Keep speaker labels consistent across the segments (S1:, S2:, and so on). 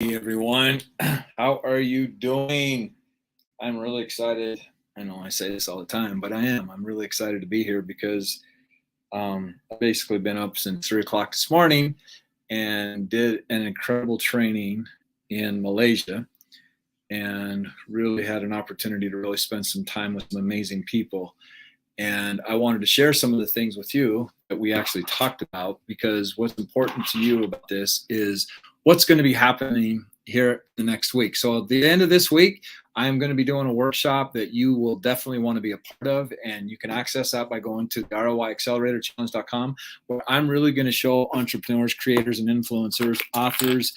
S1: Hey everyone, how are you doing? I'm really excited. I know I say this all the time, but I am. I'm really excited to be here because I've basically been up since 3 o'clock this morning and did an incredible training in Malaysia and really had an opportunity to really spend some time with some amazing people. And I wanted to share some of the things with you that we actually talked about because what's important to you about this is what's going to be happening here the next week. So at the end of this week, I'm going to be doing a workshop that you will definitely want to be a part of. And you can access that by going to the ROIacceleratorchallenge.com, where I'm really going to show entrepreneurs, creators, and influencers, authors,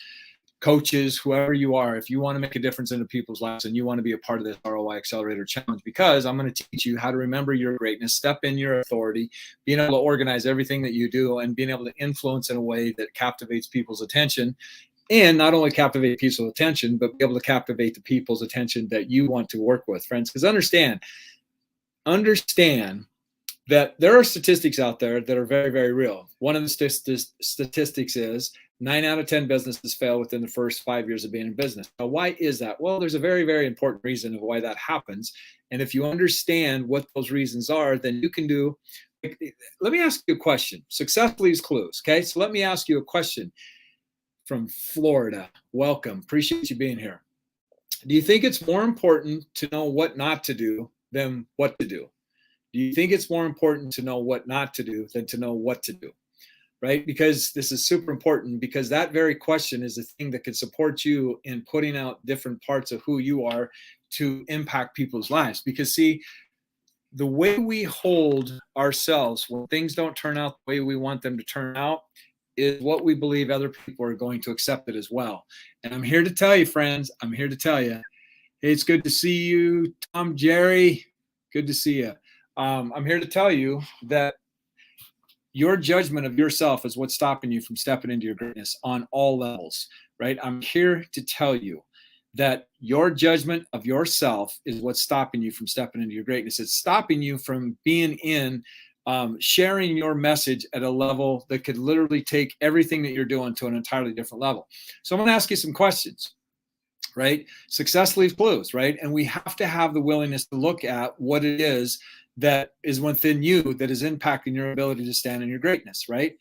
S1: coaches, whoever you are, if you want to make a difference into people's lives and you want to be a part of this ROI Accelerator Challenge, because I'm going to teach you how to remember your greatness, step in your authority, being able to organize everything that you do, and being able to influence in a way that captivates people's attention. And not only captivate people's attention, but be able to captivate the people's attention that you want to work with, friends. Because understand that there are statistics out there that are very, very real. One of the statistics is 9 out of 10 businesses fail within the first 5 years of being in business. Now, why is that? Well, there's a very, very important reason of why that happens. And if you understand what those reasons are, then you can do. Let me ask you a question. Success leaves clues. Okay. So let me ask you a question from Florida. Welcome. Appreciate you being here. Do you think it's more important to know what not to do than what to do? Do you think it's more important to know what not to do than to know what to do? Right? Because this is super important, because that very question is the thing that can support you in putting out different parts of who you are to impact people's lives. Because see, the way we hold ourselves when things don't turn out the way we want them to turn out is what we believe other people are going to accept it as well. And I'm here to tell you, friends, I'm here to tell you, hey, it's good to see you, Tom, Jerry. Good to see you. I'm here to tell you that your judgment of yourself is what's stopping you from stepping into your greatness on all levels, right? I'm here to tell you that your judgment of yourself is what's stopping you from stepping into your greatness. It's stopping you from being in sharing your message at a level that could literally take everything that you're doing to an entirely different level. So I'm going to ask you some questions, right? Success leaves clues, right? And we have to have the willingness to look at what it is that is within you that is impacting your ability to stand in your greatness, right?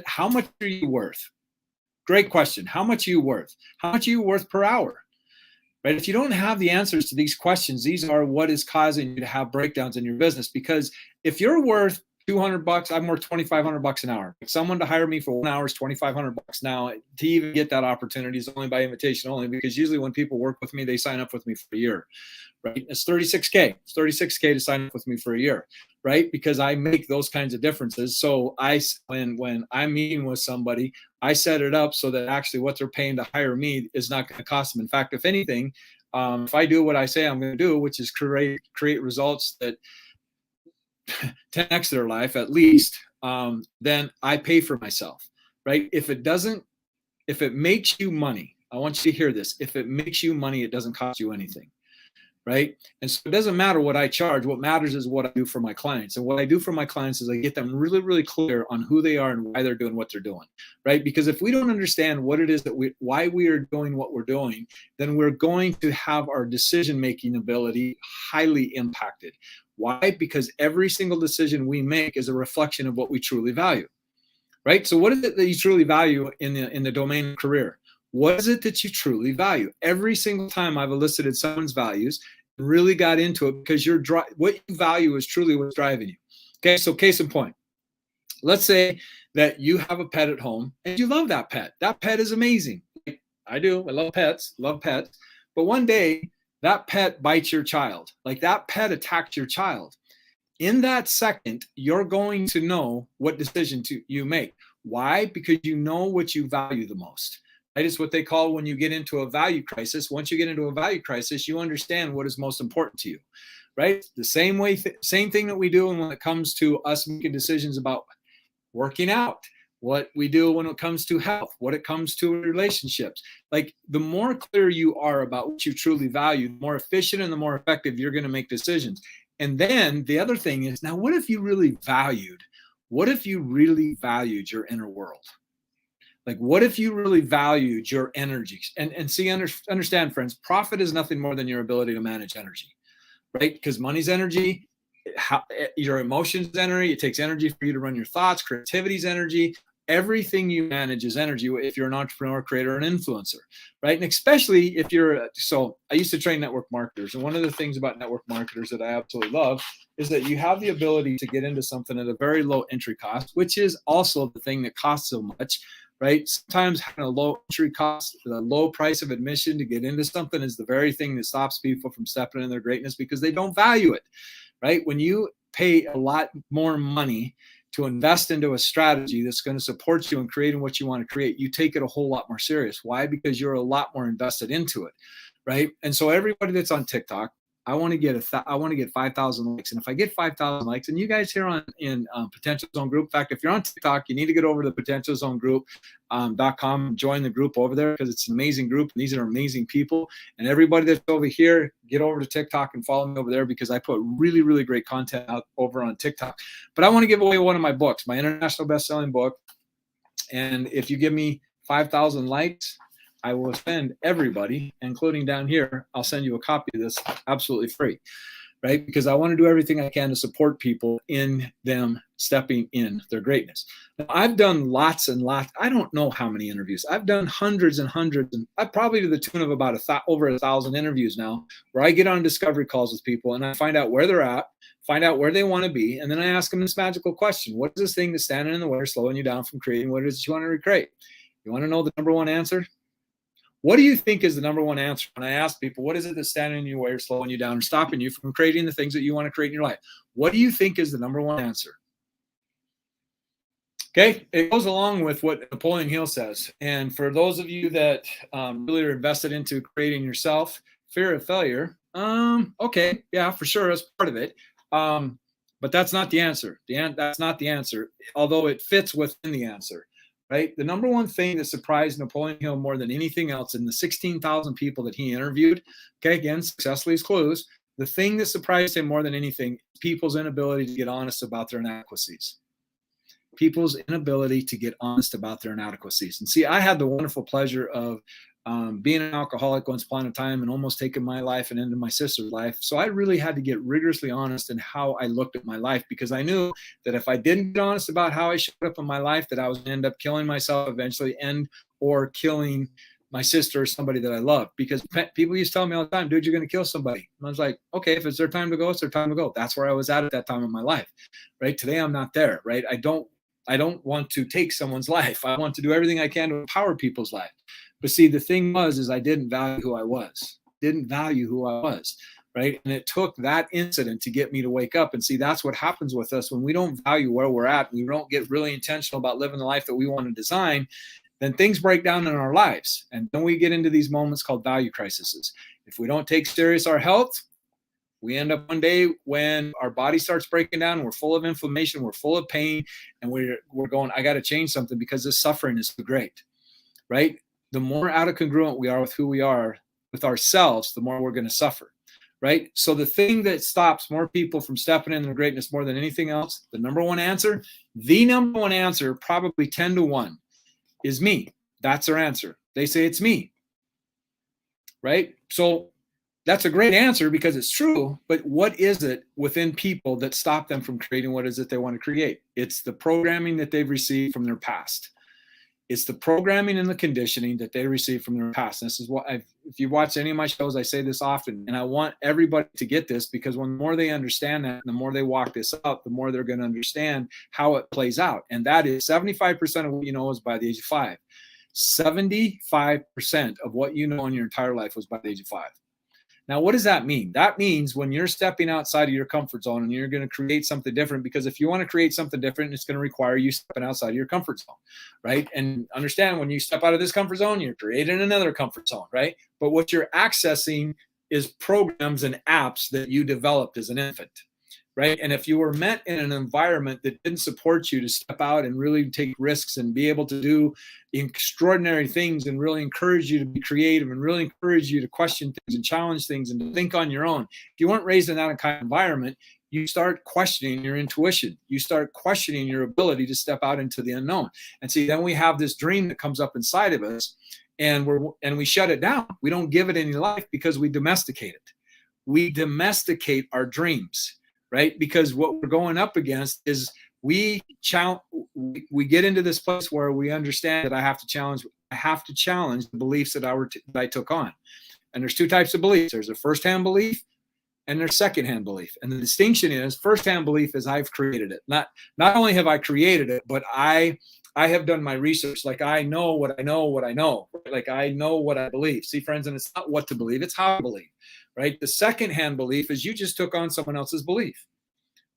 S1: How much are you worth? Great question. How much are you worth? How much are you worth per hour? Right? If you don't have the answers to these questions, these are what is causing you to have breakdowns in your business. Because if you're worth $200, I'm worth $2,500 an hour. If someone to hire me for 1 hour is $2,500 now. To even get that opportunity is only by invitation only, because usually when people work with me, they sign up with me for a year, right? It's $36K. It's $36K to sign up with me for a year, right? Because I make those kinds of differences. So when I'm meeting with somebody, I set it up so that actually what they're paying to hire me is not going to cost them. In fact, if anything, if I do what I say I'm going to do, which is create results that 10x their life at least, then I pay for myself, right? If it makes you money, I want you to hear this. If it makes you money, it doesn't cost you anything, right? And so it doesn't matter what I charge. What matters is what I do for my clients. And what I do for my clients is I get them really, really clear on who they are and why they're doing what they're doing, right? Because if we don't understand what it is why we are doing what we're doing, then we're going to have our decision-making ability highly impacted. Why? Because every single decision we make is a reflection of what we truly value, right? So what is it that you truly value in the domain of career? What is it that you truly value? Every single time I've elicited someone's values, really got into it, because what you value is truly what's driving you. Okay, so case in point, let's say that you have a pet at home and you love that pet. That pet is amazing. I do. I love pets. But one day that pet bites your child. Like that pet attacks your child. In that second, you're going to know what decision you make. Why? Because you know what you value the most. Right? It's what they call when you get into a value crisis. Once you get into a value crisis, you understand what is most important to you. Right? The same thing that we do when it comes to us making decisions about working out, what we do when it comes to health, what it comes to relationships. Like the more clear you are about what you truly value, the more efficient and the more effective you're going to make decisions. And then the other thing is, now what if you really valued your inner world? Like, what if you really valued your energy? And see, understand, friends, profit is nothing more than your ability to manage energy, right? Because money's energy, your emotions energy. It takes energy for you to run your thoughts. Creativity's energy. Everything you manage is energy if you're an entrepreneur, creator, and influencer, right? And especially if so I used to train network marketers. And one of the things about network marketers that I absolutely love is that you have the ability to get into something at a very low entry cost, which is also the thing that costs so much, right? Sometimes having a low entry cost, the low price of admission to get into something is the very thing that stops people from stepping in their greatness because they don't value it, right? When you pay a lot more money to invest into a strategy that's going to support you in creating what you want to create, you take it a whole lot more serious. Why? Because you're a lot more invested into it, right? And so everybody that's on TikTok, I want to get 5,000 likes. And if I get 5,000 likes, and you guys here in Potential Zone Group, in fact, if you're on TikTok, you need to get over to the Potential Zone Group.com and join the group over there because it's an amazing group. And these are amazing people. And everybody that's over here, get over to TikTok and follow me over there because I put really, really great content out over on TikTok. But I want to give away one of my books, my international best-selling book. And if you give me 5,000 likes, I will send everybody, including down here, I'll send you a copy of this absolutely free, right? Because I want to do everything I can to support people in them stepping in their greatness. Now, I've done lots and lots. I don't know how many interviews. I've done hundreds and hundreds, and I probably to the tune of about over 1,000 interviews now, where I get on discovery calls with people and I find out where they're at, find out where they want to be, and then I ask them this magical question: what is this thing that's standing in the way or slowing you down from creating what it is you want to recreate? You want to know the number one answer? What do you think is the number one answer when I ask people, what is it that's standing in your way or slowing you down or stopping you from creating the things that you want to create in your life? What do you think is the number one answer? Okay, it goes along with what Napoleon Hill says. And for those of you that really are invested into creating yourself, fear of failure, okay, yeah, for sure, that's part of it. But that's not the answer. That's not the answer, although it fits within the answer. Right? The number one thing that surprised Napoleon Hill more than anything else in the 16,000 people that he interviewed, okay, again, successfully as clues, the thing that surprised him more than anything, people's inability to get honest about their inadequacies. People's inability to get honest about their inadequacies. And see, I had the wonderful pleasure of being an alcoholic once upon a time and almost taking my life and into my sister's life. So I really had to get rigorously honest in how I looked at my life, because I knew that if I didn't get honest about how I showed up in my life, that I was going to end up killing myself eventually or killing my sister or somebody that I love. Because people used to tell me all the time, dude, you're going to kill somebody. And I was like, okay, if it's their time to go, it's their time to go. That's where I was at that time in my life, right? Today, I'm not there, right? I don't want to take someone's life. I want to do everything I can to empower people's life. But see, the thing is I didn't value who I was, right? And it took that incident to get me to wake up. And see, that's what happens with us when we don't value where we're at, and we don't get really intentional about living the life that we want to design, then things break down in our lives. And then we get into these moments called value crises. If we don't take serious our health, we end up one day when our body starts breaking down, we're full of inflammation, we're full of pain, and we're going, I got to change something because this suffering is too great, right? The more out of congruent we are with who we are with ourselves, the more we're going to suffer, right? So the thing that stops more people from stepping in their greatness more than anything else, the number one answer, probably 10 to 1, is me. That's their answer. They say it's me, right? So that's a great answer because it's true, but what is it within people that stop them from creating what is it they want to create? It's the programming that they've received from their past. It's the programming and the conditioning that they receive from their past. And this is what if you watch any of my shows, I say this often, and I want everybody to get this, because when the more they understand that, the more they walk this out, the more they're going to understand how it plays out. And that is 75% of what you know is by the age of 5. 75% of what you know in your entire life was by the age of 5. Now, what does that mean? That means when you're stepping outside of your comfort zone and you're going to create something different, because if you want to create something different, it's going to require you stepping outside of your comfort zone, right? And understand, when you step out of this comfort zone, you're creating another comfort zone, right? But what you're accessing is programs and apps that you developed as an infant, right? And if you were meant in an environment that didn't support you to step out and really take risks and be able to do extraordinary things and really encourage you to be creative and really encourage you to question things and challenge things and to think on your own, if you weren't raised in that kind of environment, you start questioning your intuition. You start questioning your ability to step out into the unknown. And see, then we have this dream that comes up inside of us, and we shut it down. We don't give it any life because we domesticate it. We domesticate our dreams, right? Because what we're going up against is we get into this place where we understand that I have to challenge the beliefs that I took on. And there's two types of beliefs. There's a first-hand belief and there's second-hand belief. And the distinction is first-hand belief is I've created it. Not only have I created it, but I have done my research. Like I know what I know. Like I know what I believe. See, friends, and it's not what to believe, it's how to believe, right? The second-hand belief is you just took on someone else's belief.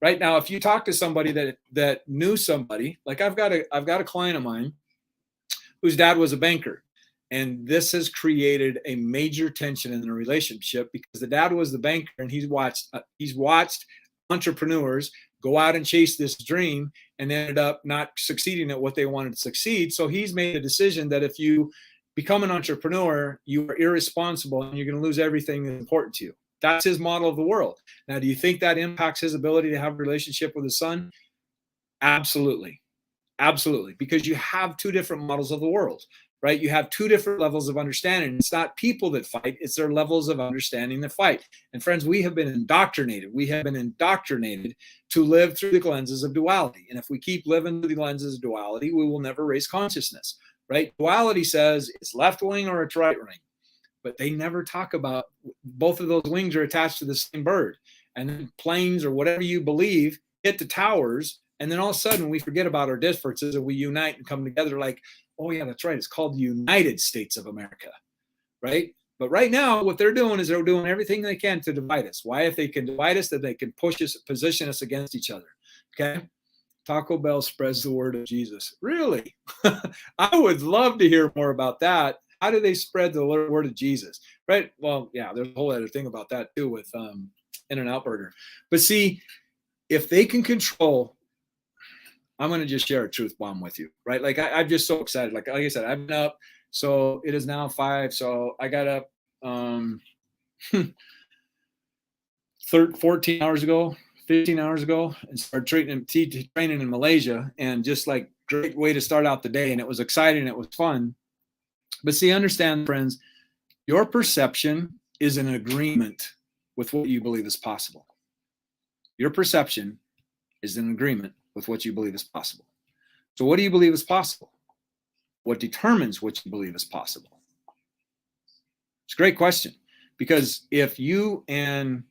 S1: Right now, if you talk to somebody that knew somebody, like I've got a client of mine whose dad was a banker. And this has created a major tension in the relationship because the dad was the banker and he's watched entrepreneurs go out and chase this dream and ended up not succeeding at what they wanted to succeed. So he's made a decision that if you become an entrepreneur, you are irresponsible and you're going to lose everything that's important to you. That's his model of the world. Now, do you think that impacts his ability to have a relationship with his son? Absolutely. Absolutely. Because you have two different models of the world. Right? You have two different levels of understanding. It's not people that fight, it's their levels of understanding that fight. And friends, we have been indoctrinated. We have been indoctrinated to live through the lenses of duality. And if we keep living through the lenses of duality, we will never raise consciousness, right? Duality says it's left wing or it's right wing, but they never talk about both of those wings are attached to the same bird. And then planes or whatever you believe hit the towers. And then all of a sudden we forget about our differences and we unite and come together like, oh yeah, that's right. It's called the United States of America, right? But right now, what they're doing is they're doing everything they can to divide us. Why? If they can divide us, then they can push us, position us against each other. Okay? Taco Bell spreads the word of Jesus. Really? I would love to hear more about that. How do they spread the word of Jesus? Right? Well, yeah, there's a whole other thing about that too with In-N-Out Burger. But see, if they can control, I'm going to just share a truth bomb with you, right? Like I'm just so excited. Like I said, I've been up. So it is now 5. So I got up 14 hours ago, 15 hours ago, and started training in Malaysia. And just like great way to start out the day. And it was exciting. It was fun. But see, understand, friends, your perception is an agreement with what you believe is possible. Your perception is an agreement with what you believe is possible. So what do you believe is possible? What determines what you believe is possible? It's a great question, because if you, and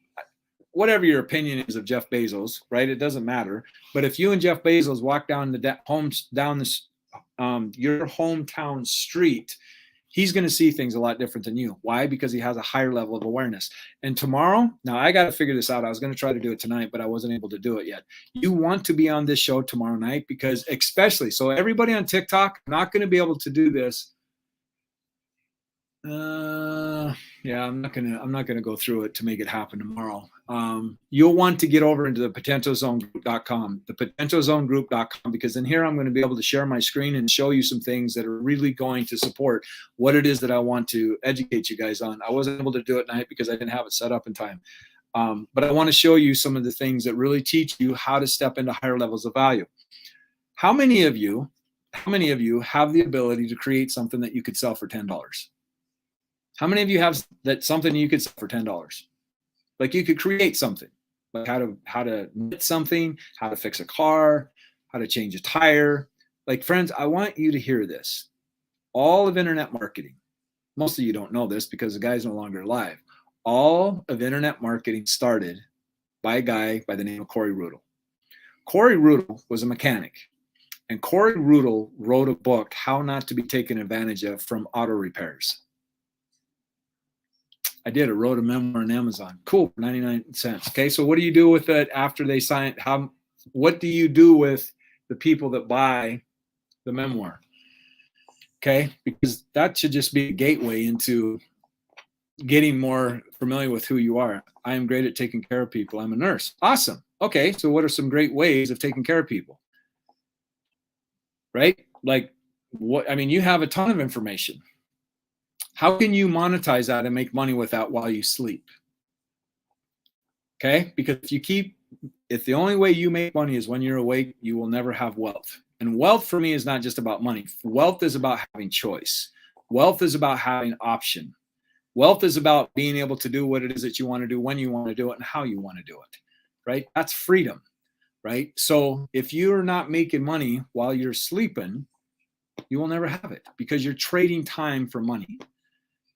S1: whatever your opinion is of Jeff Bezos, right, it doesn't matter. But if you and Jeff Bezos walk down your hometown street, he's going to see things a lot different than you. Why? Because he has a higher level of awareness. And tomorrow, now I got to figure this out. I was going to try to do it tonight, but I wasn't able to do it yet. You want to be on this show tomorrow night, because especially, so everybody on TikTok, I'm not going to be able to do this. Yeah, I'm not gonna go through it to make it happen tomorrow. You'll want to get over into the potentialzonegroup.com, potentialzonegroup.com, because in here I'm going to be able to share my screen and show you some things that are really going to support what it is that I want to educate you guys on. I wasn't able to do it tonight because I didn't have it set up in time. But I want to show you some of the things that really teach you how to step into higher levels of value. How many of you have the ability to create something that you could sell for $10? How many of you have that something you could sell for $10? Like you could create something, like how to knit something, how to fix a car, how to change a tire. Like, friends, I want you to hear this. All of internet marketing, most of you don't know this because the guy's no longer alive. All of internet marketing started by a guy by the name of Corey Rudl. Corey Rudl was a mechanic, and Corey Rudl wrote a book, How Not to Be Taken Advantage of from Auto Repairs. I wrote a memoir on Amazon. Cool, 99 cents. Okay, so what do you do with it after they sign? What do you do with the people that buy the memoir? Okay, because that should just be a gateway into getting more familiar with who you are. I am great at taking care of people. I'm a nurse. Awesome. Okay, so what are some great ways of taking care of people? Right? Like what? I mean, you have a ton of information. How can you monetize that and make money with that while you sleep? Okay, because if you keep if the only way you make money is when you're awake, you will never have wealth. And wealth for me is not just about money. Wealth is about having choice. Wealth is about having option. Wealth is about being able to do what it is that you want to do, when you want to do it, and how you want to do it, right? That's freedom, right? So if you're not making money while you're sleeping, you will never have it because you're trading time for money.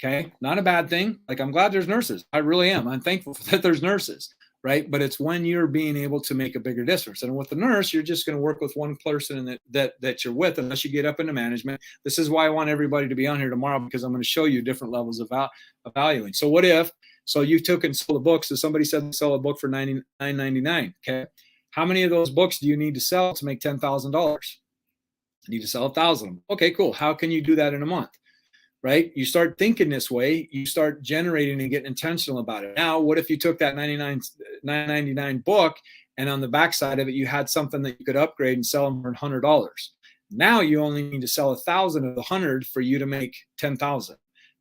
S1: Okay. Not a bad thing. Like, I'm glad there's nurses. I really am. I'm thankful that there's nurses, right? But it's when you're being able to make a bigger difference. And with the nurse, you're just going to work with one person that you're with, unless you get up into management. This is why I want everybody to be on here tomorrow, because I'm going to show you different levels of valuing. So what if, so you took and sold a book. So somebody said to sell a book for $99.99. Okay. How many of those books do you need to sell to make $10,000? You need to sell 1,000. Okay, cool. How can you do that in a month? Right? You start thinking this way, you start generating and getting intentional about it. Now, what if you took that $9.99 book and on the backside of it, you had something that you could upgrade and sell them for $100? Now you only need to sell 1,000 of the 100 for you to make 10,000.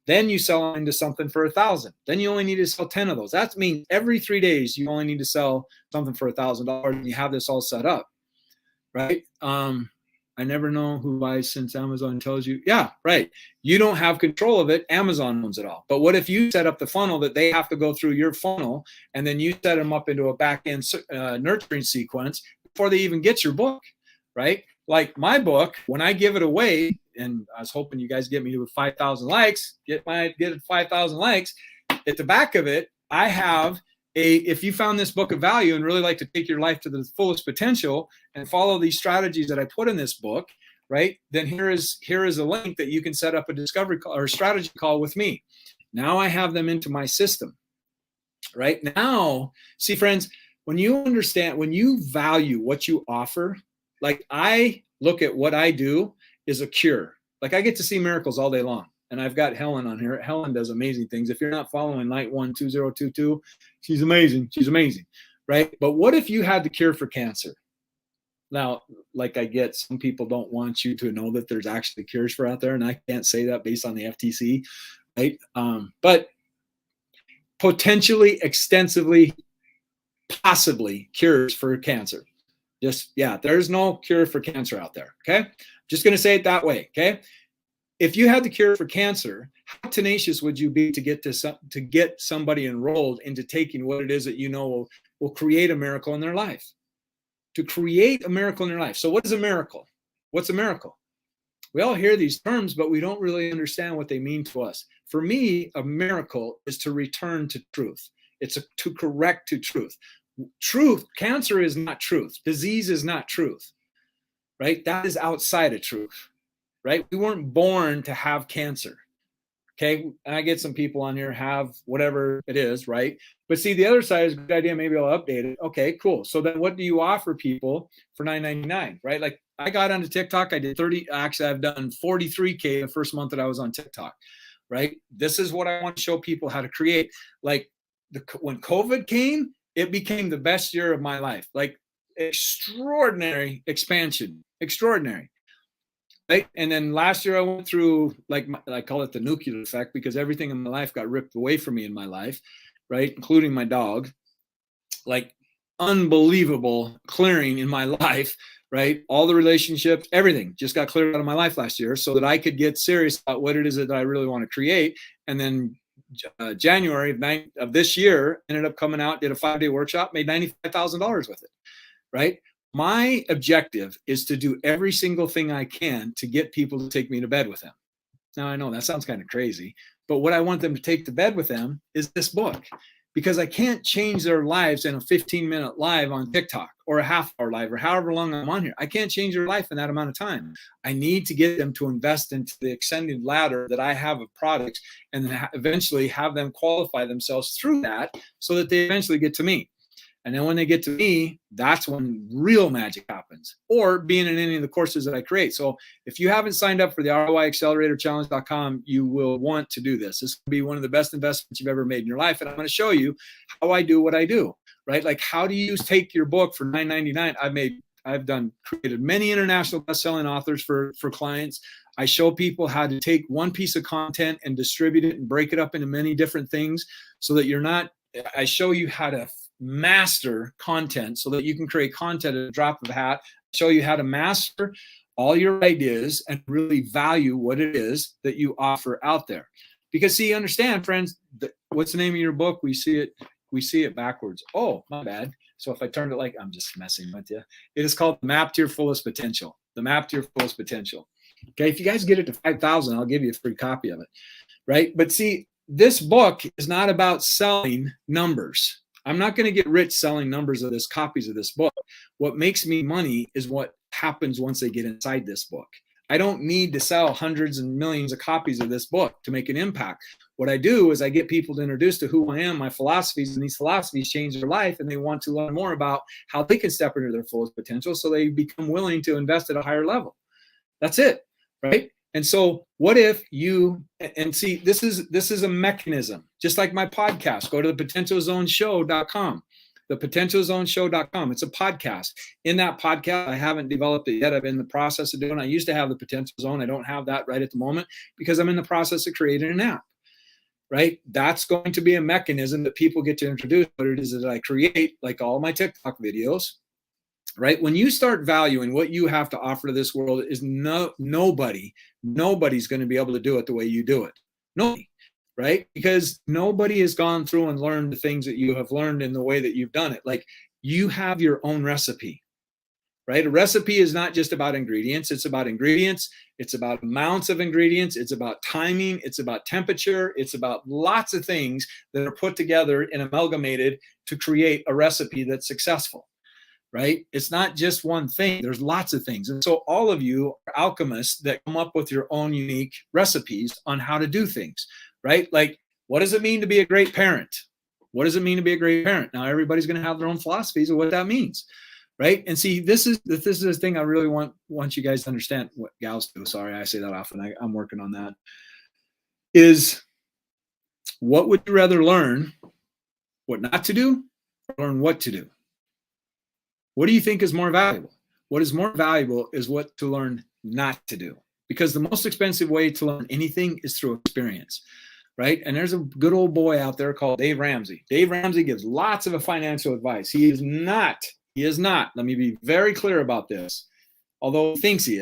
S1: Then you sell them into something for 1,000. Then you only need to sell 10 of those. That means every 3 days you only need to sell something for $1,000, and you have this all set up, right? I never know who buys since Amazon tells you. Yeah, right. You don't have control of it. Amazon owns it all. But what if you set up the funnel that they have to go through your funnel, and then you set them up into a back-end nurturing sequence before they even get your book, right? Like my book, when I give it away, and I was hoping you guys get me to 5,000 likes, get 5,000 likes. At the back of it, I have if you found this book of value and really like to take your life to the fullest potential and follow these strategies that I put in this book, right? Then here is a link that you can set up a discovery call or a strategy call with me. Now I have them into my system, right? Now, see, friends, when you understand, when you value what you offer, like I look at what I do is a cure. Like I get to see miracles all day long. And I've got Helen on here. Helen does amazing things. If you're not following Light12022, she's amazing. She's amazing, right? But what if you had the cure for cancer? Now, like I get, some people don't want you to know that there's actually cures for out there, and I can't say that based on the FTC, right? But potentially, extensively, possibly cures for cancer. Just, yeah, there's no cure for cancer out there, okay? Just going to say it that way, okay? If you had the cure for cancer, how tenacious would you be to get somebody enrolled into taking what it is that you know will create a miracle in their life? To create a miracle in their life. So what is a miracle? What's a miracle? We all hear these terms, but we don't really understand what they mean to us. For me, a miracle is to return to truth. It's to correct to truth. Truth, cancer is not truth. Disease is not truth, right? That is outside of truth. Right? We weren't born to have cancer. Okay. And I get some people on here have whatever it is, right? But see, the other side is a good idea. Maybe I'll update it. Okay, cool. So then what do you offer people for $9.99, right? Like I got onto TikTok. I did I've done 43K the first month that I was on TikTok, right? This is what I want to show people how to create. Like when COVID came, it became the best year of my life. Like extraordinary expansion, extraordinary. Right. And then last year I went through, like I call it the nuclear effect, because everything in my life got ripped away from me in my life, right? Including my dog. Like unbelievable clearing in my life, right? All the relationships, everything just got cleared out of my life last year so that I could get serious about what it is that I really want to create. And then January of this year, ended up coming out, did a 5-day workshop, made $95,000 with it, right? My objective is to do every single thing I can to get people to take me to bed with them. Now, I know that sounds kind of crazy, but what I want them to take to bed with them is this book, because I can't change their lives in a 15-minute live on TikTok or a half-hour live or however long I'm on here. I can't change their life in that amount of time. I need to get them to invest into the extended ladder that I have of products, and then eventually have them qualify themselves through that so that they eventually get to me. And then when they get to me, that's when real magic happens, or being in any of the courses that I create. So if you haven't signed up for the ROIAcceleratorChallenge.com, you will want to do this. This will be one of the best investments you've ever made in your life. And I'm going to show you how I do what I do, right? Like, how do you take your book for $9.99? I've created many international best-selling authors for clients. I show people how to take one piece of content and distribute it and break it up into many different things so that I show you how to master content so that you can create content at a drop of a hat, show you how to master all your ideas and really value what it is that you offer out there. Because see, understand, friends, what's the name of your book? We see it backwards. Oh, my bad. So if I turned it like, I'm just messing with you. It is called Map to Your Fullest Potential. The Map to Your Fullest Potential. Okay, if you guys get it to 5,000, I'll give you a free copy of it, right? But see, this book is not about selling numbers. I'm not going to get rich selling numbers of this, copies of this book. What makes me money is what happens once they get inside this book. I don't need to sell hundreds and millions of copies of this book to make an impact. What I do is I get people to introduce to who I am, my philosophies, and these philosophies change their life, and they want to learn more about how they can step into their fullest potential so they become willing to invest at a higher level. That's it, right? And so what if you, and see, this is a mechanism, just like my podcast. Go to thepotentialzoneshow.com, thepotentialzoneshow.com. It's a podcast. In that podcast, I haven't developed it yet. I'm in the process of doing it. I used to have the Potential Zone. I don't have that right at the moment because I'm in the process of creating an app, right? That's going to be a mechanism that people get to introduce what it is that I create, like all my TikTok videos. Right? When you start valuing what you have to offer to this world, is nobody's going to be able to do it the way you do it. Nobody, right? Because nobody has gone through and learned the things that you have learned in the way that you've done it. Like, you have your own recipe, right? A recipe is not just about ingredients. It's about ingredients. It's about amounts of ingredients. It's about timing. It's about temperature. It's about lots of things that are put together and amalgamated to create a recipe that's successful. Right? It's not just one thing. There's lots of things. And so all of you are alchemists that come up with your own unique recipes on how to do things, right? Like, what does it mean to be a great parent? What does it mean to be a great parent? Now, everybody's going to have their own philosophies of what that means, right? And see, this is the thing I really want you guys to understand. What gals do, sorry, I say that often. I'm working on that. Is, what would you rather learn? What not to do, or learn what to do? What do you think is more valuable? What is more valuable is what to learn not to do. Because the most expensive way to learn anything is through experience, right? And there's a good old boy out there called Dave Ramsey. Dave Ramsey gives lots of financial advice. He is not, let me be very clear about this. Although he thinks he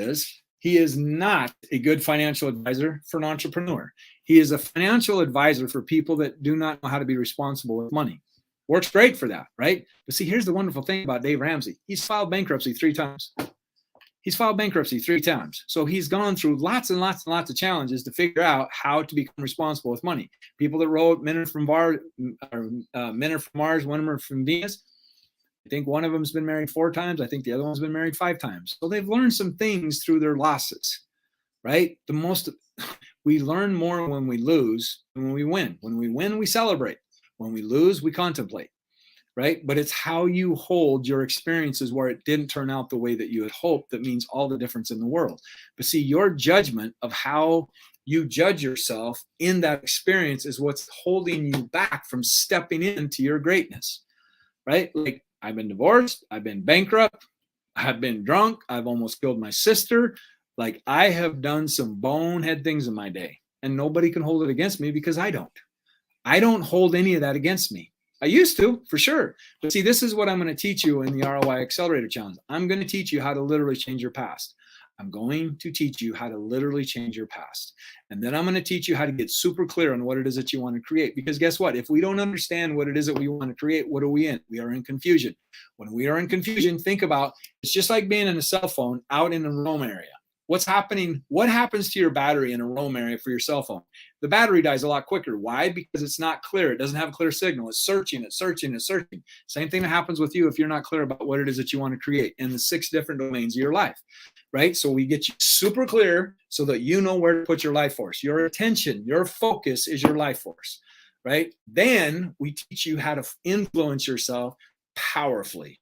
S1: is not a good financial advisor for an entrepreneur. He is a financial advisor for people that do not know how to be responsible with money. Works great for that, right? But see, here's the wonderful thing about Dave Ramsey. He's filed bankruptcy 3 times. He's filed bankruptcy 3 times. So he's gone through lots and lots and lots of challenges to figure out how to become responsible with money. People that wrote Men Are From Mars, Women Are From Venus. I think one of them's been married 4 times. I think the other one's been married 5 times. So they've learned some things through their losses, right? We learn more when we lose than when we win. When we win, we celebrate. When we lose, we contemplate, right? But it's how you hold your experiences where it didn't turn out the way that you had hoped that means all the difference in the world. But see, your judgment of how you judge yourself in that experience is what's holding you back from stepping into your greatness, right? Like, I've been divorced, I've been bankrupt, I've been drunk, I've almost killed my sister. Like, I have done some bonehead things in my day, and nobody can hold it against me because I don't. I don't hold any of that against me. I used to, for sure. But see, this is what I'm going to teach you in the ROI Accelerator Challenge. I'm going to teach you how to literally change your past. I'm going to teach you how to literally change your past. And then I'm going to teach you how to get super clear on what it is that you want to create. Because guess what? If we don't understand what it is that we want to create, what are we in? We are in confusion. When we are in confusion, think about, it's just like being in a cell phone out in a roam area. What's happening? What happens to your battery in a roam area for your cell phone? The battery dies a lot quicker. Why? Because it's not clear. It doesn't have a clear signal. It's searching, it's searching, it's searching. Same thing that happens with you if you're not clear about what it is that you want to create in the 6 different domains of your life, right? So we get you super clear so that you know where to put your life force. Your attention, your focus is your life force, right? Then we teach you how to influence yourself powerfully.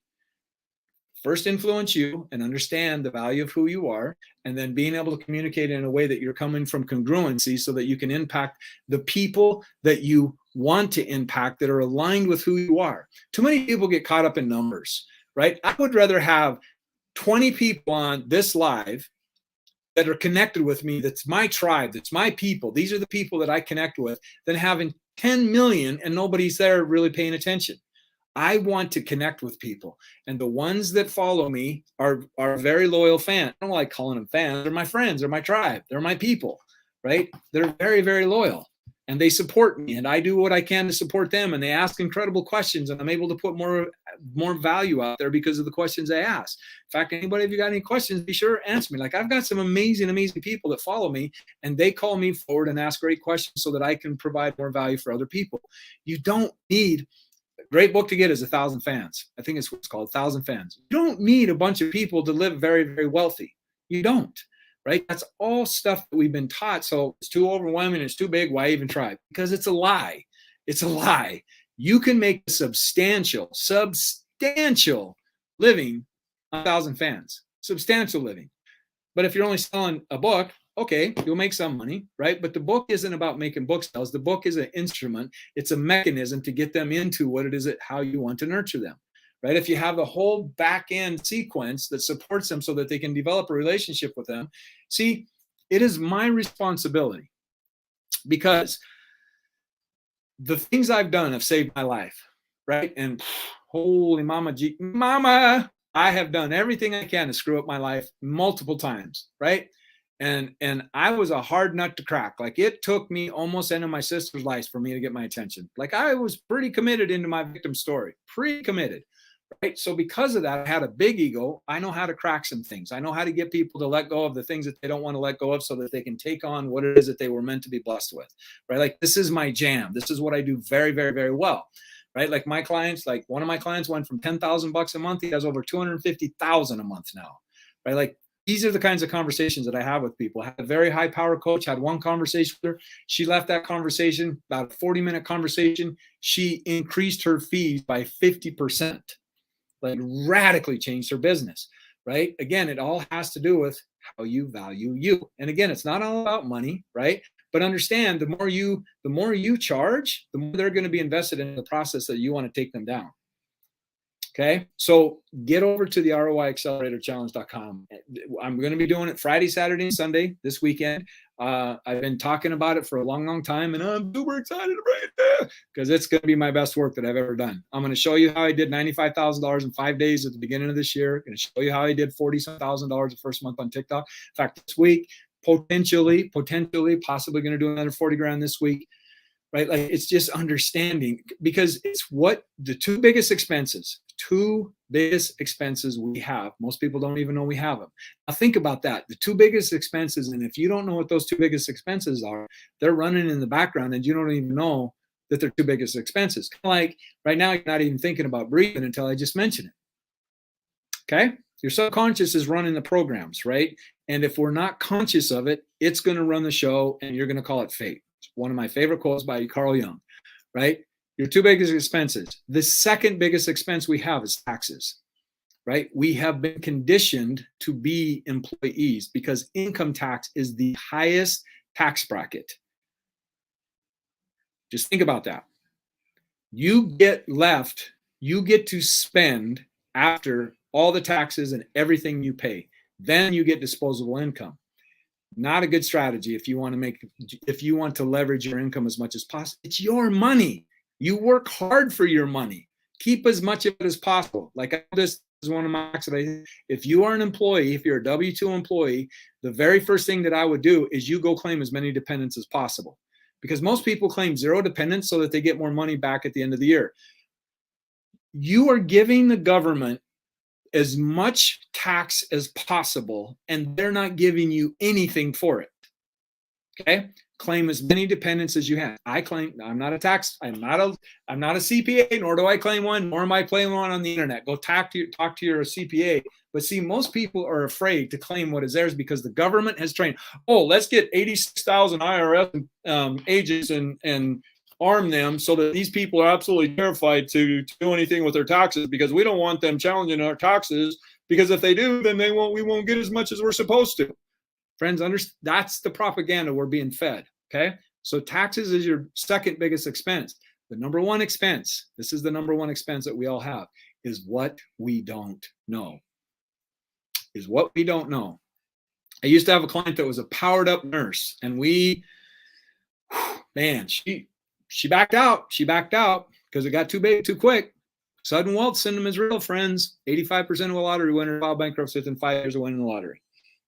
S1: First, influence you and understand the value of who you are, and then being able to communicate in a way that you're coming from congruency so that you can impact the people that you want to impact that are aligned with who you are. Too many people get caught up in numbers, right? I would rather have 20 people on this live that are connected with me, that's my tribe, that's my people. These are the people that I connect with, than having 10 million and nobody's there really paying attention. I want to connect with people. And the ones that follow me are very loyal fans. I don't like calling them fans. They're my friends. They're my tribe. They're my people, right? They're very, very loyal. And they support me, and I do what I can to support them. And they ask incredible questions, and I'm able to put more value out there because of the questions they ask. In fact, anybody, if you got any questions, be sure to answer me. Like, I've got some amazing people that follow me, and they call me forward and ask great questions so that I can provide more value for other people. You don't need a great book to get is 1,000 Fans. I think it's what's called 1,000 Fans. You don't need a bunch of people to live very, very wealthy. You don't. Right? That's all stuff that we've been taught. So it's too overwhelming. It's too big. Why even try? Because it's a lie. It's a lie. You can make a substantial living on 1,000 Fans. Substantial living. But if you're only selling a book, okay, you'll make some money, right? But the book isn't about making book sales. The book is an instrument. It's a mechanism to get them into what it is, how you want to nurture them. Right? If you have a whole back end sequence that supports them so that they can develop a relationship with them, see, it is my responsibility, because the things I've done have saved my life, right? And holy mama, I have done everything I can to screw up my life multiple times, right? And I was a hard nut to crack. Like, it took me almost end of my sister's life for me to get my attention. Like, I was pretty committed into my victim story, pretty committed. Right. So because of that, I had a big ego. I know how to crack some things. I know how to get people to let go of the things that they don't want to let go of so that they can take on what it is that they were meant to be blessed with. Right. Like, this is my jam. This is what I do very, very, very well. Right. Like, my clients, like one of my clients went from $10,000 a month. He has over $250,000 a month now. Right. Like, these are the kinds of conversations that I have with people. I had a very high power coach, had one conversation with her. She left that conversation, about a 40-minute conversation. She increased her fees by 50%. Like, radically changed her business, right? Again, it all has to do with how you value you. And again, it's not all about money, right? But understand, the more you charge, the more they're going to be invested in the process that you want to take them down. Okay. So get over to the ROIacceleratorchallenge.com. I'm going to be doing it Friday, Saturday, and Sunday this weekend. I've been talking about it for a long, long time, and I'm super excited right there because it's going to be my best work that I've ever done. I'm going to show you how I did $95,000 in 5 days at the beginning of this year. I'm going to show you how I did $40,000 the first month on TikTok. In fact, this week, potentially, possibly going to do another 40 grand this week. Right? Like, it's just understanding, because it's what the two biggest expenses we have. Most people don't even know we have them. Now think about that. The two biggest expenses, and if you don't know what those two biggest expenses are, they're running in the background and you don't even know that they're two biggest expenses. Kind of like right now, you're not even thinking about breathing until I just mentioned it. Okay? Your subconscious is running the programs, right? And if we're not conscious of it, it's going to run the show, and you're going to call it fate. It's one of my favorite quotes by Carl Jung, right? Your two biggest expenses. The second biggest expense we have is taxes, right? We have been conditioned to be employees because income tax is the highest tax bracket. Just think about that. You get to spend after all the taxes and everything you pay. Then you get disposable income. Not a good strategy if you want to leverage your income as much as possible. It's your money. You work hard for your money. Keep as much of it as possible. Like, this is one of my accidents. If you are an employee, if you're a W-2 employee, the very first thing that I would do is you go claim as many dependents as possible, because most people claim 0 dependents so that they get more money back at the end of the year. You are giving the government as much tax as possible, and they're not giving you anything for it. Okay? Claim as many dependents as you have. I'm not a CPA, nor do I claim one, nor am I claiming one on the internet. Go talk to your CPA. But see, most people are afraid to claim what is theirs because the government has trained. Oh, let's get 86,000 IRS agents and arm them so that these people are absolutely terrified to do anything with their taxes, because we don't want them challenging our taxes, because if they do, then we won't get as much as we're supposed to. Friends, that's the propaganda we're being fed. Okay. So taxes is your second biggest expense. The number one expense, this is the number one expense that we all have, is what we don't know. I used to have a client that was a powered up nurse, and she backed out. She backed out because it got too big too quick. Sudden wealth syndrome is real, friends. 85% of a lottery winner filed bankruptcy within 5 years of winning the lottery,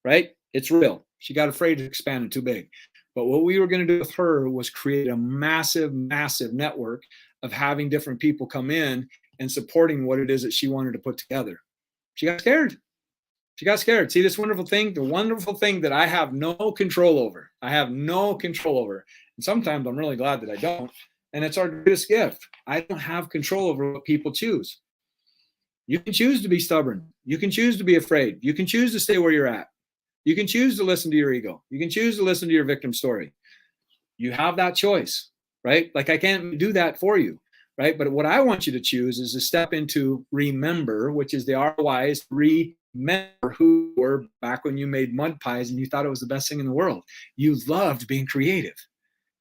S1: right? It's real. She got afraid to expand it too big. But what we were going to do with her was create a massive, massive network of having different people come in and supporting what it is that she wanted to put together. She got scared. She got scared. See this wonderful thing? The wonderful thing that I have no control over. I have no control over. And sometimes I'm really glad that I don't. And it's our greatest gift. I don't have control over what people choose. You can choose to be stubborn. You can choose to be afraid. You can choose to stay where you're at. You can choose to listen to your ego. You can choose to listen to your victim story. You have that choice, right? Like I can't do that for you, right? But what I want you to choose is to step into remember, which is the ROI, is remember who you were back when you made mud pies and you thought it was the best thing in the world. You loved being creative.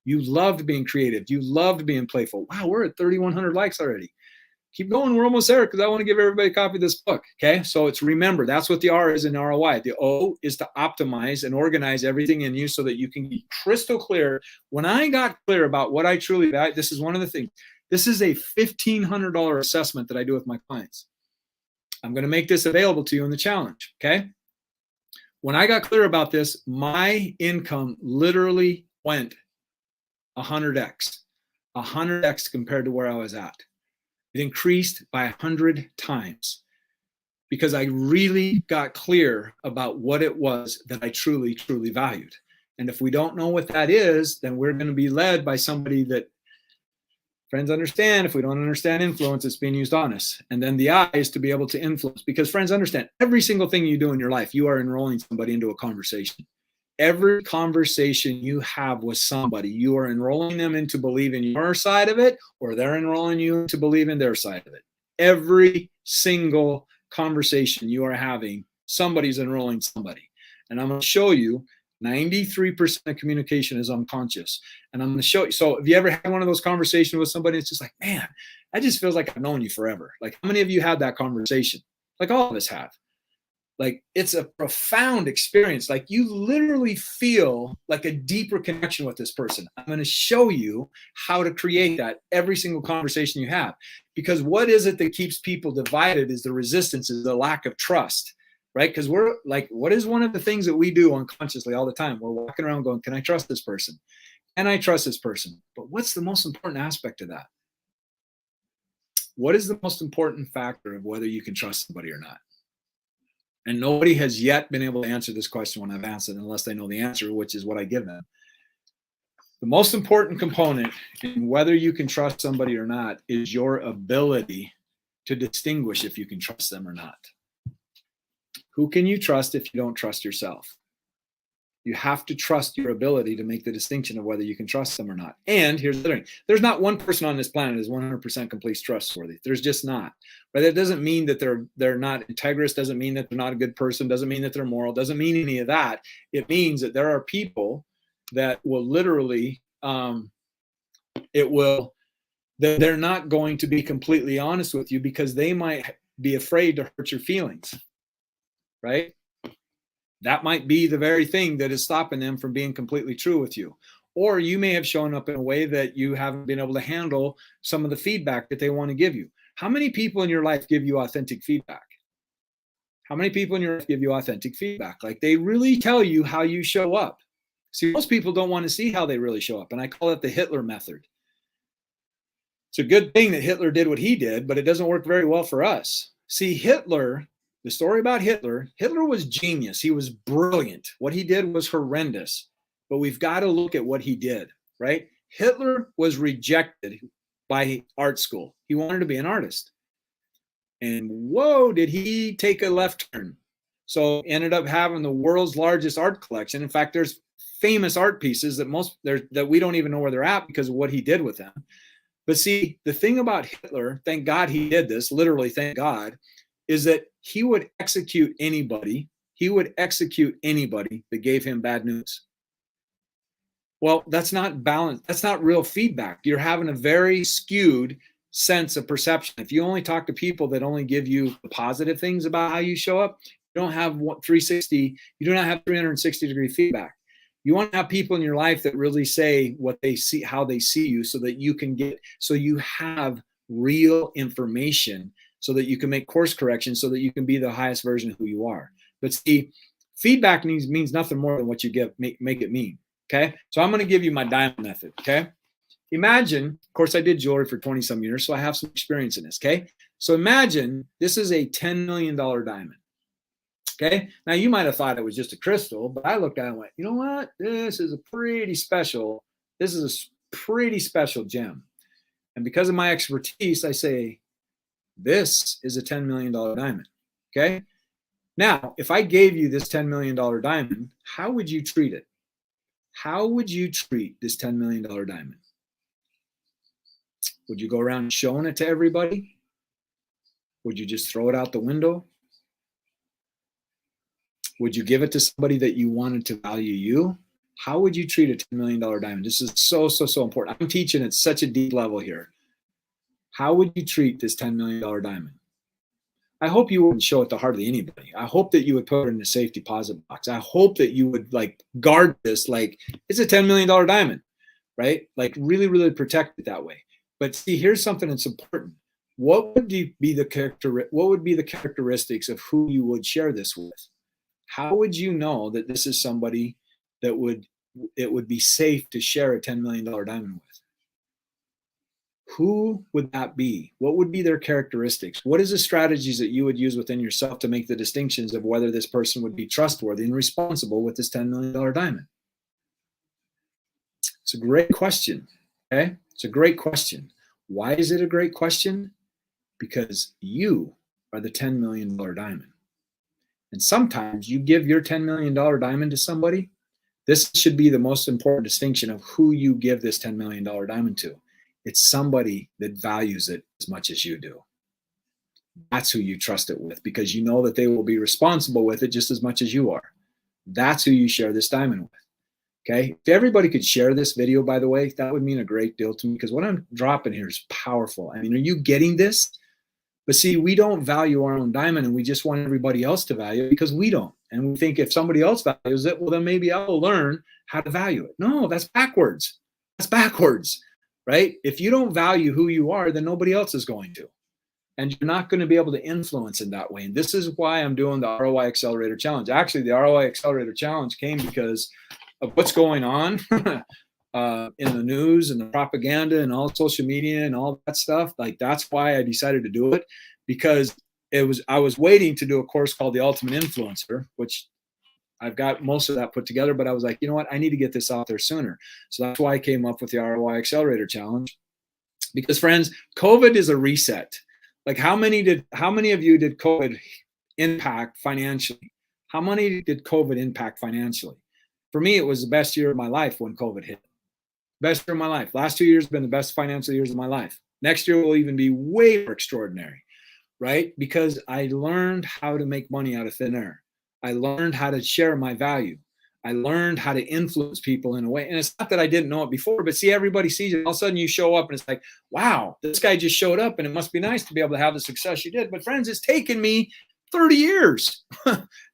S1: You loved being creative. You loved being playful. Wow, we're at 3,100 likes already. Keep going. We're almost there because I want to give everybody a copy of this book. Okay. So it's remember. That's what the R is in ROI. The O is to optimize and organize everything in you so that you can be crystal clear. When I got clear about what I truly value, this is one of the things. This is a $1,500 assessment that I do with my clients. I'm going to make this available to you in the challenge. Okay. When I got clear about this, my income literally went 100x compared to where I was at. It increased by 100 times because I really got clear about what it was that I truly, truly valued. And if we don't know what that is, then we're going to be led by somebody that, friends, understand, if we don't understand influence, it's being used on us. And then the I is to be able to influence, because friends, understand, every single thing you do in your life, you are enrolling somebody into a conversation. Every conversation you have with somebody, you are enrolling them into believing your side of it, or they're enrolling you to believe in their side of it. Every single conversation you are having, somebody's enrolling somebody. And I'm going to show you 93% of communication is unconscious. And I'm going to show you. So if you ever had one of those conversations with somebody, it's just like, man, that just feels like I've known you forever. Like how many of you had that conversation? Like all of us have. Like it's a profound experience. Like you literally feel like a deeper connection with this person. I'm going to show you how to create that every single conversation you have. Because what is it that keeps people divided is the resistance, is the lack of trust, right? Because we're like, what is one of the things that we do unconsciously all the time? We're walking around going, can I trust this person? Can I trust this person? But what's the most important aspect of that? What is the most important factor of whether you can trust somebody or not? And nobody has yet been able to answer this question when I've answered, unless they know the answer, which is what I give them. The most important component in whether you can trust somebody or not is your ability to distinguish if you can trust them or not. Who can you trust if you don't trust yourself? You have to trust your ability to make the distinction of whether you can trust them or not. And here's the thing. There's not one person on this planet who's 100% complete trustworthy. There's just not. But that doesn't mean that they're not integrous, doesn't mean that they're not a good person, doesn't mean that they're moral, doesn't mean any of that. It means that there are people that will literally, they're not going to be completely honest with you because they might be afraid to hurt your feelings, right? That might be the very thing that is stopping them from being completely true with you. Or you may have shown up in a way that you haven't been able to handle some of the feedback that they want to give you. How many people in your life give you authentic feedback? How many people in your life give you authentic feedback? Like they really tell you how you show up. See, most people don't want to see how they really show up. And I call it the Hitler method. It's a good thing that Hitler did what he did, but it doesn't work very well for us. See, Hitler, the story about Hitler was genius. He was brilliant. What he did was horrendous. But we've got to look at what he did, right? Hitler was rejected by art school. He wanted to be an artist. And whoa, did he take a left turn. So ended up having the world's largest art collection. In fact, there's famous art pieces that we don't even know where they're at because of what he did with them. But see, the thing about Hitler, thank God he did this, literally thank God, is that he would execute anybody. He would execute anybody that gave him bad news. Well, that's not balanced. That's not real feedback. You're having a very skewed sense of perception. If you only talk to people that only give you the positive things about how you show up, you don't have 360. You do not have 360-degree feedback. You want to have people in your life that really say what they see, how they see you, so that you can so you have real information so that you can make course corrections so that you can be the highest version of who you are. But see, feedback means nothing more than what you make it mean. Okay. So I'm going to give you my diamond method. Okay. Imagine, of course, I did jewelry for 20 some years, so I have some experience in this. Okay. So imagine this is a $10 million diamond. Okay. Now you might have thought it was just a crystal, but I looked at it and went, you know what? This is a pretty special gem. And because of my expertise, I say, this is a $10 million diamond. Okay. Now, if I gave you this $10 million diamond, how would you treat it? How would you treat this $10 million diamond? Would you go around showing it to everybody? Would you just throw it out the window? Would you give it to somebody that you wanted to value you? How would you treat a $10 million diamond? This is so important. I'm teaching at such a deep level here. How would you treat this $10 million diamond? I hope you wouldn't show it to hardly anybody. I hope that you would put it in a safe deposit box. I hope that you would like guard this like it's a $10 million diamond, right? Like really, really protect it that way. But see, here's something that's important. What would be the characteristics of who you would share this with? How would you know that this is somebody that it would be safe to share a $10 million diamond with? Who would that be? What would be their characteristics? What is the strategies that you would use within yourself to make the distinctions of whether this person would be trustworthy and responsible with this $10 million diamond? It's a great question. Okay. It's a great question. Why is it a great question? Because you are the $10 million diamond. And sometimes you give your $10 million diamond to somebody. This should be the most important distinction of who you give this $10 million diamond to. It's somebody that values it as much as you do. That's who you trust it with because you know that they will be responsible with it just as much as you are. That's who you share this diamond with. Okay. If everybody could share this video, by the way, that would mean a great deal to me because what I'm dropping here is powerful. I mean, are you getting this? But see, we don't value our own diamond and we just want everybody else to value it because we don't. And we think if somebody else values it, well, then maybe I'll learn how to value it. No, that's backwards. That's backwards, right? If you don't value who you are, then nobody else is going to. And you're not going to be able to influence in that way. And this is why I'm doing the ROI Accelerator Challenge. Actually, the ROI Accelerator Challenge came because of what's going on in the news and the propaganda and all social media and all that stuff. Like that's why I decided to do it because I was waiting to do a course called The Ultimate Influencer, which I've got most of that put together, but I was like, you know what? I need to get this out there sooner. So that's why I came up with the ROI Accelerator Challenge. Because friends, COVID is a reset. Like how many of you did COVID impact financially? How many did COVID impact financially? For me, it was the best year of my life when COVID hit. Best year of my life. Last 2 years have been the best financial years of my life. Next year will even be way more extraordinary, right? Because I learned how to make money out of thin air. I learned how to share my value. I learned how to influence people in a way. And it's not that I didn't know it before, but see, everybody sees it. All of a sudden you show up and it's like, wow, this guy just showed up and it must be nice to be able to have the success you did. But friends, it's taken me 30 years,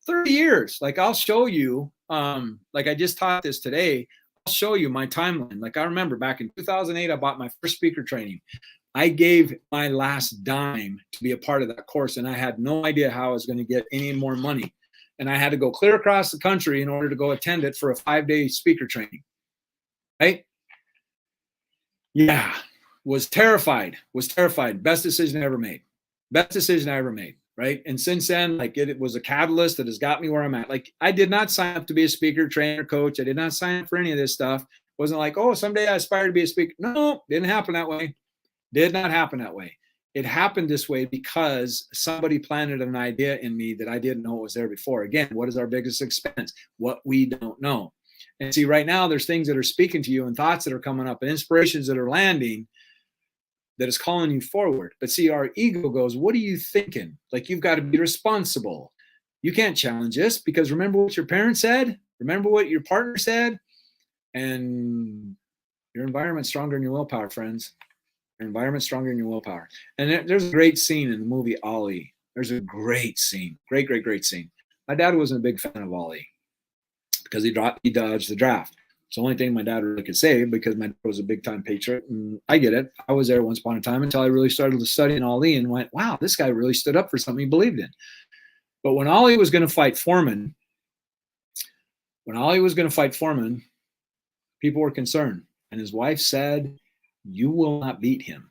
S1: 30 years. Like I'll show you, like I just taught this today. I'll show you my timeline. Like I remember back in 2008, I bought my first speaker training. I gave my last dime to be a part of that course. And I had no idea how I was going to get any more money. And I had to go clear across the country in order to go attend it for a 5-day speaker training. Right? Yeah. Was terrified. Best decision I ever made. Best decision I ever made. Right. And since then, like it was a catalyst that has got me where I'm at. Like I did not sign up to be a speaker, trainer, coach. I did not sign up for any of this stuff. It wasn't like, oh, someday I aspire to be a speaker. No, didn't happen that way. Did not happen that way. It happened this way because somebody planted an idea in me that I didn't know was there before. Again, what is our biggest expense? What we don't know. And see, right now, there's things that are speaking to you and thoughts that are coming up and inspirations that are landing that is calling you forward. But see, our ego goes, what are you thinking? Like you've got to be responsible. You can't challenge this because remember what your parents said? Remember what your partner said? And your environment's stronger than your willpower, friends. Your environment's stronger than your willpower. And there's a great scene in the movie Ali. There's a great scene. Great scene. My dad wasn't a big fan of Ali because he dodged the draft. It's the only thing my dad really could say because my dad was a big time patriot. And I get it. I was there once upon a time until I really started to study in Ali and went, wow, this guy really stood up for something he believed in. But when Ali was going to fight Foreman, people were concerned. And his wife said, you will not beat him.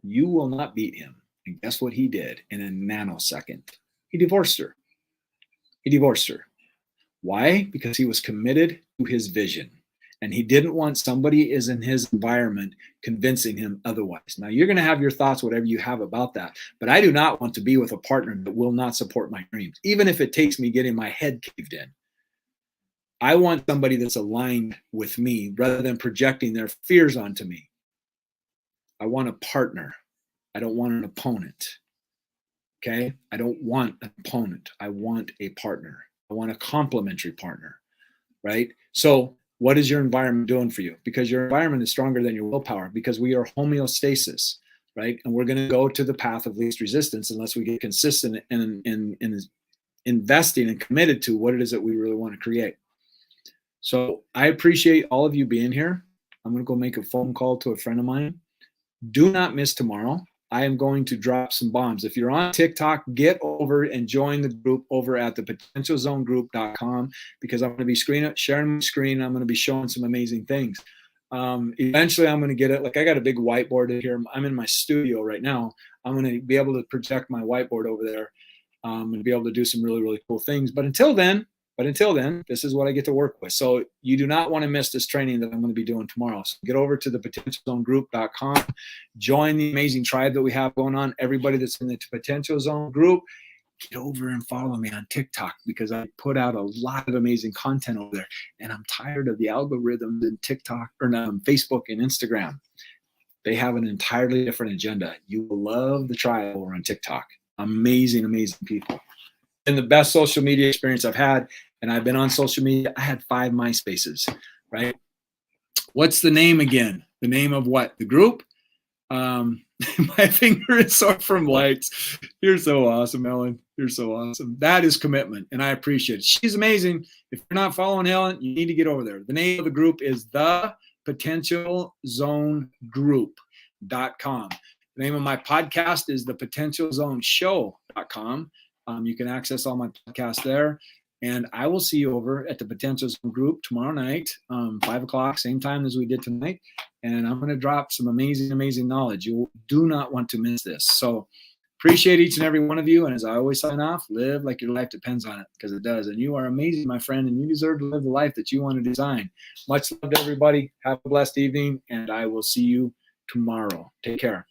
S1: You will not beat him. And guess what he did in a nanosecond? He divorced her. Why? Because he was committed to his vision. And he didn't want somebody is in his environment convincing him otherwise. Now, you're going to have your thoughts, whatever you have about that. But I do not want to be with a partner that will not support my dreams, even if it takes me getting my head caved in. I want somebody that's aligned with me rather than projecting their fears onto me. I want a partner. I don't want an opponent. Okay? I don't want an opponent. I want a partner. I want a complementary partner, right? So what is your environment doing for you? Because your environment is stronger than your willpower, because we are homeostasis, right? And we're going to go to the path of least resistance unless we get consistent in investing and committed to what it is that we really want to create. So I appreciate all of you being here. I'm going to go make a phone call to a friend of mine. Do not miss tomorrow. I am going to drop some bombs. If you're on TikTok, get over and join the group over at thepotentialzonegroup.com, because I'm going to be sharing my screen. I'm going to be showing some amazing things. Eventually, I'm going to get it. Like, I got a big whiteboard in here. I'm in my studio right now. I'm going to be able to project my whiteboard over there and be able to do some really, really cool things. But until then, this is what I get to work with. So you do not want to miss this training that I'm going to be doing tomorrow. So get over to thepotentialzonegroup.com. Join the amazing tribe that we have going on. Everybody that's in the Potential Zone group, get over and follow me on TikTok, because I put out a lot of amazing content over there. And I'm tired of the algorithms in TikTok or Facebook and Instagram. They have an entirely different agenda. You will love the tribe over on TikTok. Amazing, amazing people. And the best social media experience I've had. And I've been on social media. I had 5 MySpaces, right? What's the name again? The name of what? The group? My finger is sore from lights. You're so awesome, Ellen. You're so awesome. That is commitment, and I appreciate it. She's amazing. If you're not following Ellen, you need to get over there. The name of the group is thepotentialzonegroup.com. The name of my podcast is thepotentialzoneshow.com. You can access all my podcasts there. And I will see you over at the Potential Zone group tomorrow night, 5 o'clock, same time as we did tonight. And I'm going to drop some amazing, amazing knowledge. You do not want to miss this. So appreciate each and every one of you. And as I always sign off, live like your life depends on it, because it does. And you are amazing, my friend, and you deserve to live the life that you want to design. Much love to everybody. Have a blessed evening, and I will see you tomorrow. Take care.